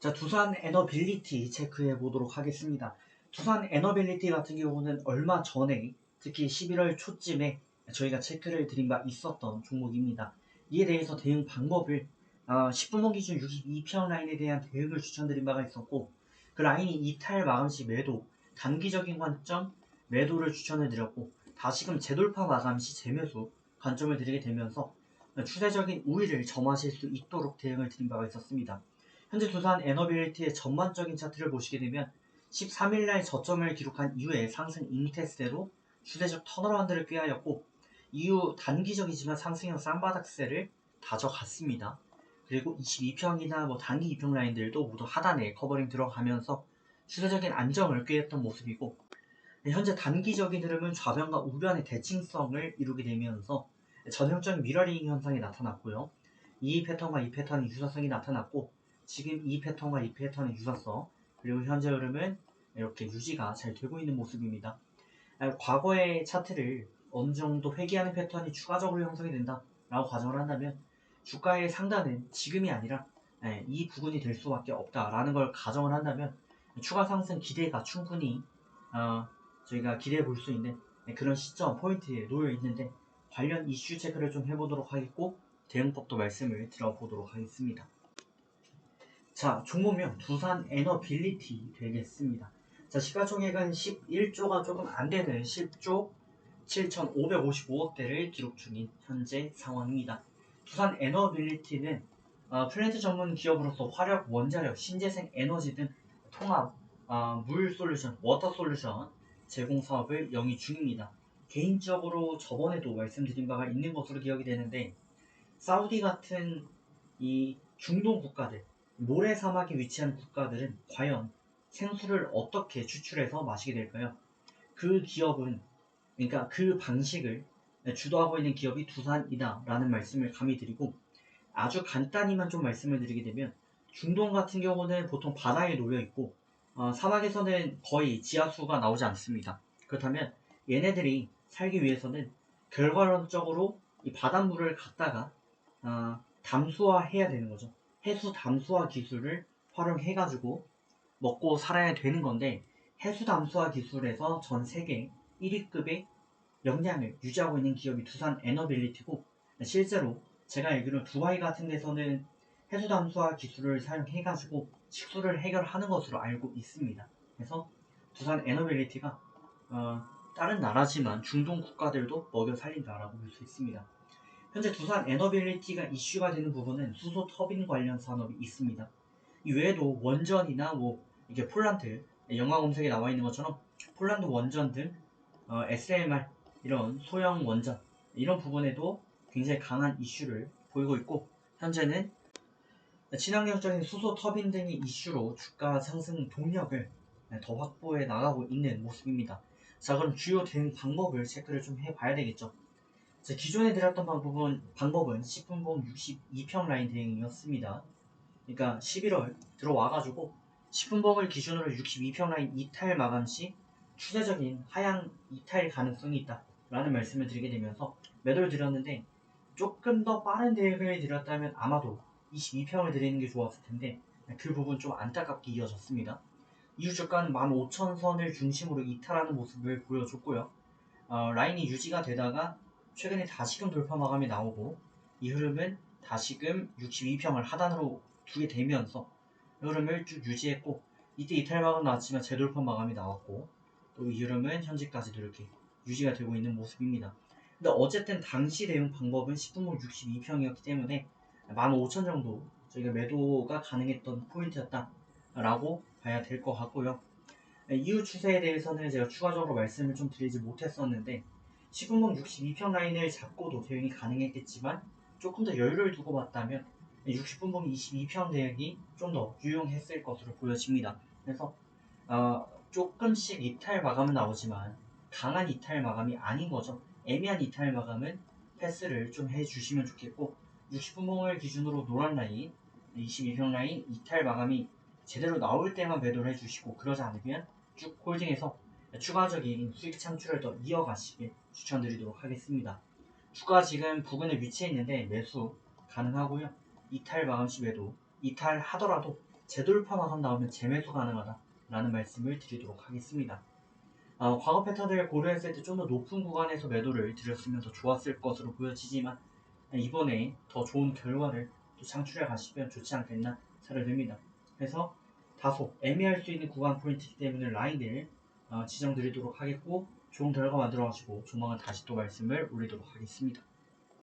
자, 두산 에너빌리티 체크해 보도록 하겠습니다. 두산 에너빌리티 같은 경우는 얼마 전에 특히 11월 초쯤에 저희가 체크를 드린 바 있었던 종목입니다. 이에 대해서 대응 방법을 10분봉 기준 62평 라인에 대한 대응을 추천드린 바가 있었고, 그 라인이 이탈 마감 시 매도, 단기적인 관점 매도를 추천을 드렸고, 다시금 재돌파 마감 시 재매수 관점을 드리게 되면서 추세적인 우위를 점하실 수 있도록 대응을 드린 바가 있었습니다. 현재 두산 에너빌리티의 전반적인 차트를 보시게 되면 13일날 저점을 기록한 이후에 상승 잉태세로 추세적 턴어라운드를 꾀하였고, 이후 단기적이지만 상승형 쌍바닥세를 다져갔습니다. 그리고 22평이나 단기 2평 라인들도 모두 하단에 커버링 들어가면서 추세적인 안정을 꾀했던 모습이고, 현재 단기적인 흐름은 좌변과 우변의 대칭성을 이루게 되면서 전형적인 미러링 현상이 나타났고요. 이 패턴과 이 패턴의 유사성이 나타났고, 지금 이 패턴과 이 패턴의 유사성, 그리고 현재 흐름은 이렇게 유지가 잘 되고 있는 모습입니다. 과거의 차트를 어느 정도 회귀하는 패턴이 추가적으로 형성이 된다 라고 가정을 한다면, 주가의 상단은 지금이 아니라 이 부분이 될 수밖에 없다라는 걸 가정을 한다면, 추가 상승 기대가 충분히 저희가 기대해 볼 수 있는 그런 시점 포인트에 놓여 있는데, 관련 이슈 체크를 좀 해보도록 하겠고, 대응법도 말씀을 들어보도록 하겠습니다. 자, 종목명 두산 에너빌리티 되겠습니다. 자, 시가총액은 11조가 조금 안되는 10조 7,555억대를 기록 중인 현재 상황입니다. 두산 에너빌리티는 플랜트 전문 기업으로서 화력, 원자력, 신재생 에너지 등 통합 물 솔루션, 워터 솔루션 제공 사업을 영위 중입니다. 개인적으로 저번에도 말씀드린 바가 있는 것으로 기억이 되는데, 사우디 같은 이 중동 국가들, 모래 사막에 위치한 국가들은 과연 생수를 어떻게 추출해서 마시게 될까요? 그 기업은, 그러니까 그 방식을 주도하고 있는 기업이 두산이다 라는 말씀을 감히 드리고, 아주 간단히만 좀 말씀을 드리게 되면, 중동 같은 경우는 보통 바다에 놓여 있고 사막에서는 거의 지하수가 나오지 않습니다. 그렇다면 얘네들이 살기 위해서는 결과론적으로 이 바닷물을 갖다가 담수화해야 되는 거죠. 해수 담수화 기술을 활용해가지고 먹고 살아야 되는 건데, 해수 담수화 기술에서 전 세계 1위급의 역량을 유지하고 있는 기업이 두산 에너빌리티고, 실제로 제가 알기로 두바이 같은 데서는 해수 담수화 기술을 사용해가지고 식수를 해결하는 것으로 알고 있습니다. 그래서 두산 에너빌리티가 다른 나라지만 중동 국가들도 먹여 살린다라고 볼 수 있습니다. 현재 두산 에너빌리티가 이슈가 되는 부분은 수소 터빈 관련 산업이 있습니다. 이 외에도 원전이나 이게 폴란드, 영화 검색에 나와 있는 것처럼 폴란드 원전 등 SMR 이런 소형 원전 이런 부분에도 굉장히 강한 이슈를 보이고 있고, 현재는 친환경적인 수소 터빈 등의 이슈로 주가 상승 동력을 더 확보해 나가고 있는 모습입니다. 자, 그럼 주요 대응 방법을 체크를 좀 해봐야 되겠죠. 자, 기존에 드렸던 방법은 10분봉 62평 라인 대응이었습니다. 그러니까 11월 들어와가지고 10분봉을 기준으로 62평 라인 이탈 마감 시 추세적인 하향 이탈 가능성이 있다 라는 말씀을 드리게 되면서 매도를 드렸는데, 조금 더 빠른 대응을 드렸다면 아마도 22평을 드리는 게 좋았을 텐데, 그 부분 좀 안타깝게 이어졌습니다. 이후 주가는 15,000선을 중심으로 이탈하는 모습을 보여줬고요. 라인이 유지가 되다가 최근에 다시금 돌파 마감이 나오고, 이 흐름은 다시금 62평을 하단으로 두게 되면서 흐름을 쭉 유지했고, 이때 이탈 마감 나왔지만 재돌파 마감이 나왔고, 또 이 흐름은 현재까지도 이렇게 유지가 되고 있는 모습입니다. 근데 어쨌든 당시 대응 방법은 10분봉 62평이었기 때문에 15,000 정도 저희가 매도가 가능했던 포인트였다 라고 봐야 될 것 같고요. 이후 추세에 대해서는 제가 추가적으로 말씀을 좀 드리지 못했었는데, 10분봉 62평 라인을 잡고도 대응이 가능했겠지만, 조금 더 여유를 두고 봤다면 60분봉 22평 대응이 좀 더 유용했을 것으로 보여집니다. 그래서 조금씩 이탈 마감은 나오지만 강한 이탈 마감이 아닌 거죠. 애매한 이탈 마감은 패스를 좀 해주시면 좋겠고, 60분봉을 기준으로 노란 라인, 22평 라인 이탈 마감이 제대로 나올 때만 매도를 해주시고, 그러지 않으면 쭉 홀딩해서 추가적인 수익 창출을 더 이어가시길 추천드리도록 하겠습니다. 주가 지금 부근에 위치해 있는데 매수 가능하고요. 이탈 마감 시 매도, 이탈하더라도 재돌파 마감 나오면 재매수 가능하다라는 말씀을 드리도록 하겠습니다. 과거 패턴을 고려했을 때 좀 더 높은 구간에서 매도를 드렸으면 더 좋았을 것으로 보여지지만 이번에 더 좋은 결과를 또 창출해 가시면 좋지 않겠나 생각이 듭니다. 그래서 다소 애매할 수 있는 구간 포인트이기 때문에 라인을 지정드리도록 하겠고 좋은 결과 만들어 가시고 조만간 다시 또 말씀을 올리도록 하겠습니다.